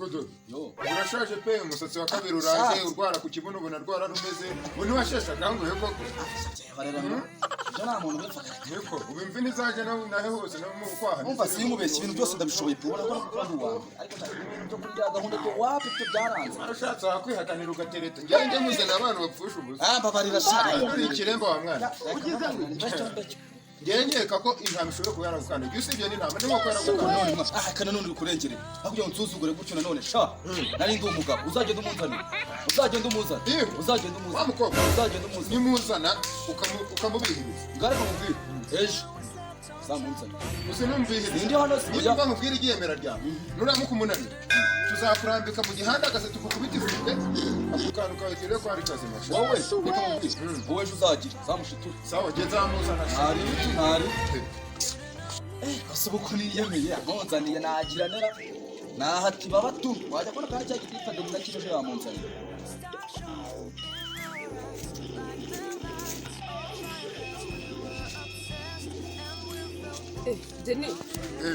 nikodo urashaje pe umusatsi wa kabiri uraje urwara ku kibuno ubona rwara rumeze ubu ntiwashesha kangu he koko nta muntu bipfa niko ubu imvini zaje nahe hose no mu kwaha umva simubeshye ibintu byose ndabishoboye pe ubona ko kandi wawe ariko cyo kurya gahunda cyo wapi cyo byaranze arashatse wakwihakanira ugatereta njye muzana abantu bapfusha ubusa babarira shaka uri ikiremba wa mwana ugize ngengeka ko intama ishobora kuba yaragukana ibyo usibye n'intama ni nko yaragukana kana none uri kurengere hakurya unsuzugure gutyo nanone sha nari ndi umugabo uzagenda umuzana uzagenda umuzana wa mukobwa uzagenda umuzana nimuzana ukamubihiriza ngare kumubwira ejo zamunzana usinumvihiriza ndi hano niba nkubwira igiyemera ryawe nuramuka umunanira tuzakurambika mu gihanda gase tukukubita ifite akukanu kawe kire ko ari kazima wowe wowe uzagira zamushitura sawa je zamuzana ntari asubuko niyemeye amonzaniye nagira nera nahati babatu wajya kora kaje gititade na kiroje yamonzaniye Jenny.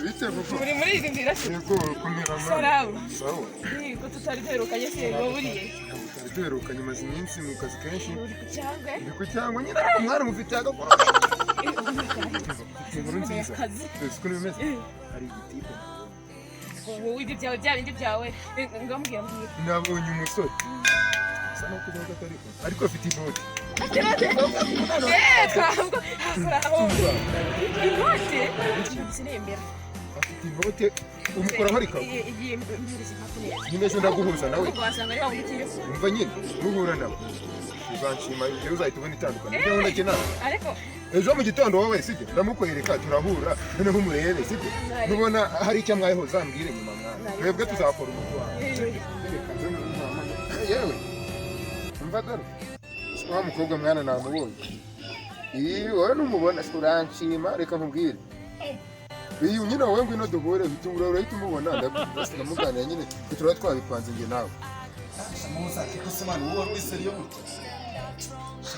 Bite vuba. Muri izi nzira se. Yego kumera mama. Salamu. Sawa. Ko tutari duherukanye se waburiye. Duherukanye maze iminsi mu kazi kenshi. Uri ku cyangwe? Ndi ku cyangwa nyine umwana mufite agakora. Inkuru nziza. Twese ko bimeze. Hari igitipo. Wowe ibyo byawe byabindi byawe. Ngambwiye mbwiye. Nabonye umusore. Sana kuvuga atari ariko afite iboti. Kango. Bravo. Iboti? Sinembera. Afite iboti umukora hari kawe. Nimeze ndaguhuza nawe. Wasanga ari wamukire. Umva nyine muhura nawe. Uzanshima ibyo uzahita ubona itandukanye. Ibyo ndake nawe. Ariko ejo mu gitondo wowe sibyo ndamukwereka turahura noneho umurebe sibyo nubona hari icyo mwayeho zambwire nyuma mwana twebwe tuzakora umutwa yewe umva dore wa mukobwa mwana namubonye wowe numubona uranshima reka nkubwire uyu nyine wowe ngwino duhure bitungura urahita umubona ndamuganira nyine turaba twabipanze njye nawe muza kiko semana uwo rwiseriyo muti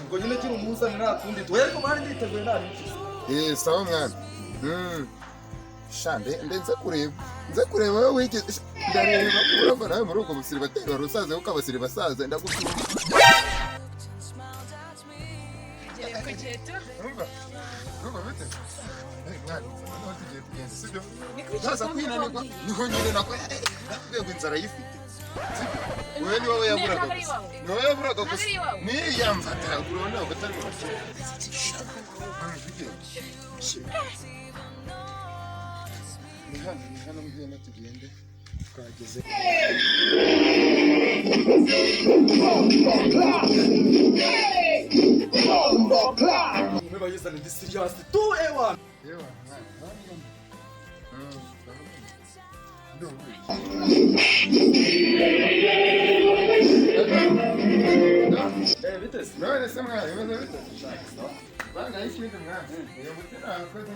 ngo nyine kiri umuzana nakundi twere ko bari nditeguye nari sawa mwana shande ndenze kureba wowe wigeze ndareba kuramba nawe muri uko musiri batera rusaze uko abasiri basaza ndagusura Numva bite? Mwana, none tugiye kugenda sibyo? Naza kwinanirwa niho nyine nako nakubwiye inzara yifite. Wewe ni wowe yaburaga gusa. Ni wowe yaburaga gusa. Ni yamfata urabona ugatari mu bashye. Ni hano ngwino tugende twageze. Bayizana ndi serious tu ewa vitesse none se mwana imeze bite banga ikindi mwana iyo mutera akoze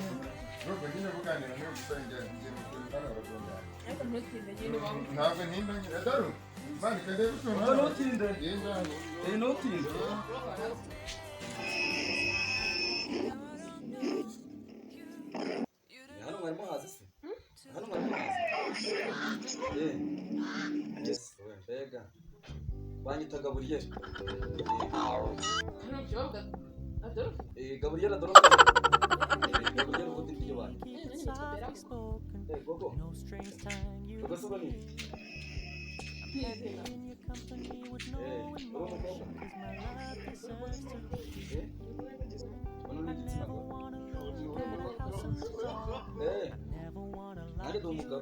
nuko nyine buganira no gusengera ngiye mukundana bagomba ariko ntutinde nyine wawe ntabwo nimba nyine daru mani kande no notinde notinde hano mwari muhazi se hano mwari muhazi yes mbega banyitaga Gabriel Gabriel Adolfo Gabriel ubundi nibyo bari gogo gogo soba ni Ada do umugabo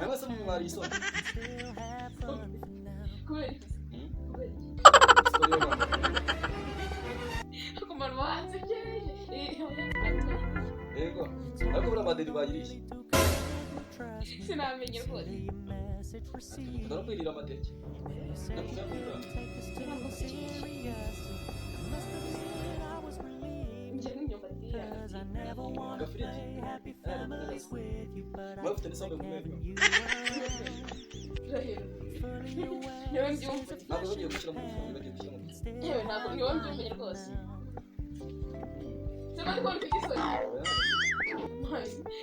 Aba se mu mariso Kumar wanze Yego ariko burabaderi bayirishe sinamenye rwose Ndarakwirira amateke Bafite n'isombe mu meza. Niwe mbyumva. Ntabwo bagiye gushyira mu mfundo bagiye gushyira mu mfundo. Yewe ntabwo niwe mbyumva rwose. Sema ariko uri kugisoni.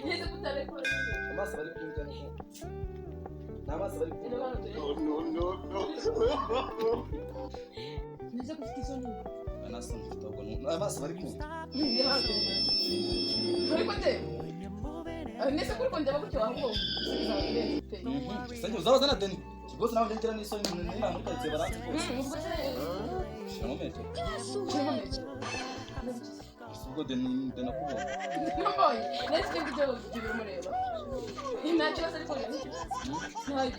Neza kutarekura. amaso bari kumva n'amaso bari kumva Neza kufite isoni. amaso mfitego amaso bari kumva Ariko nde neza kuri konde bagutyo ahubwo sanje uzabaza na deni kigose nawe ndengera n'isoni nina muri karitse baranze ko shiramo metero ubwo deni kubona Naboye neza kibyo byo mureba Inacho sari ko ntayi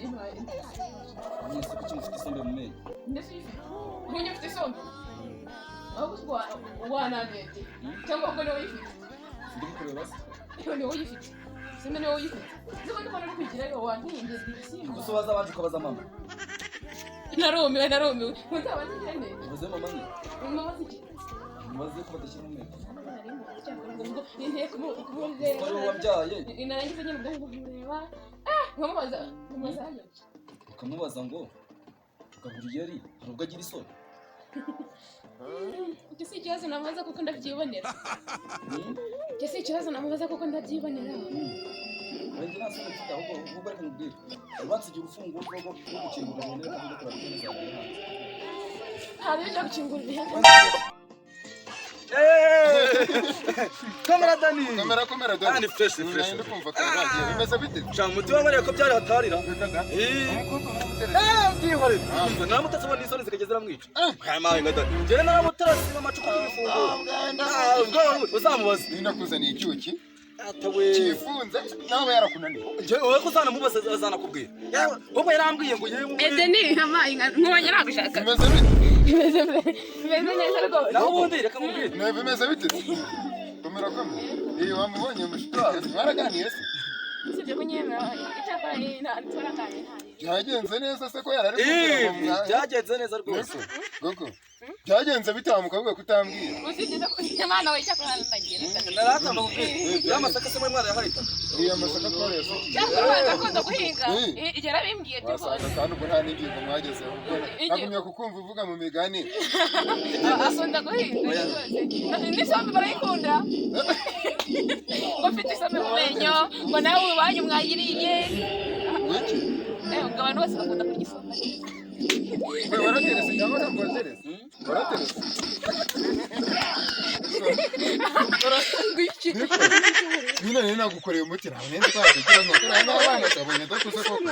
nisi kuki mufite isombe mu menyo ndetse munye mfite isombe ahubwo wananete cyangwa ngo niwe yifite ndi kureba niwe yifite sime niwe yifite ziko ndiko nari kwigira yo wantinze disimba gusa waza abanje kubaza mama narumiwe mutaba nigene ubuze mama ni mama ziki mubaze ko badashyira mu menyo ngo inteye kumureba wari wabyaye inarangiza nyine ubwo kumureba nkamubaza hayo ukamubaza ngo gaburiye ari hari ubwo agira isoni icyo si ikibazo namubaza kuko ndabyibonera icyo si ikibazo namubaza kuko ndabyibonera wenge nta soni mfite ahubwo reka nkubwire ubansigira urufunguzo rwo gukingura ibintu reka njye kureba ibintu zawe hanze hari ibyo gukingura ibihe kamera Dani Kamera Dani. ni fresh Ndi kumva karagiye bimeze bite? cyangwa umuti wabariye ko byari hatarira byihore naramutase abona isoni zikageze ramwica kamaye nka Dani njyewe naramutarasi amacupa y'ifunguro uzamubaza Ninakuzaniye icyuki atawe kifunze nawe yarakunaniye. wowe ko uzanamubaza azanakubwira wowe yarambwiye ngo yewe Edeni hamaye nkubonye nagushaka Bimeze bite? bimeze neza rwose naho ubundi reka mubwire Ne bimeze bite? Kamera. Iyo wamubonye mushitari mwaraganiye se? sibyo kunyemera icyakora ntabwo kandi Byagenze neza se ko yarari kumva. byagenze neza rwose Gogo. Byagenze bitamuka avuga kutambwira. usibye ko imana we icyakora ntagira naratamba kubwira yamasaka se muri mwana yahahita Iyo amasaka twari yasuki. cyakora akunda guhinga igera bimbwiye rwose Wasanga kandi ubwo nta n'ingingo mwageze ubwo nagumye kukumva uvuga mu migani. akunda guhinga rwose n'isombe barayikunda ngo mfite isombe mu menyo ngo nawe iwanyu mwayiriye Wiki. ngo abantu bose bakunda kurya isombe Wewe waraterese cyangwa ntabwo waterese? Waraterese. Nina nagukoreye umuti nawe nenda kwagira ngo kora n'abana sabonye dakuze koko.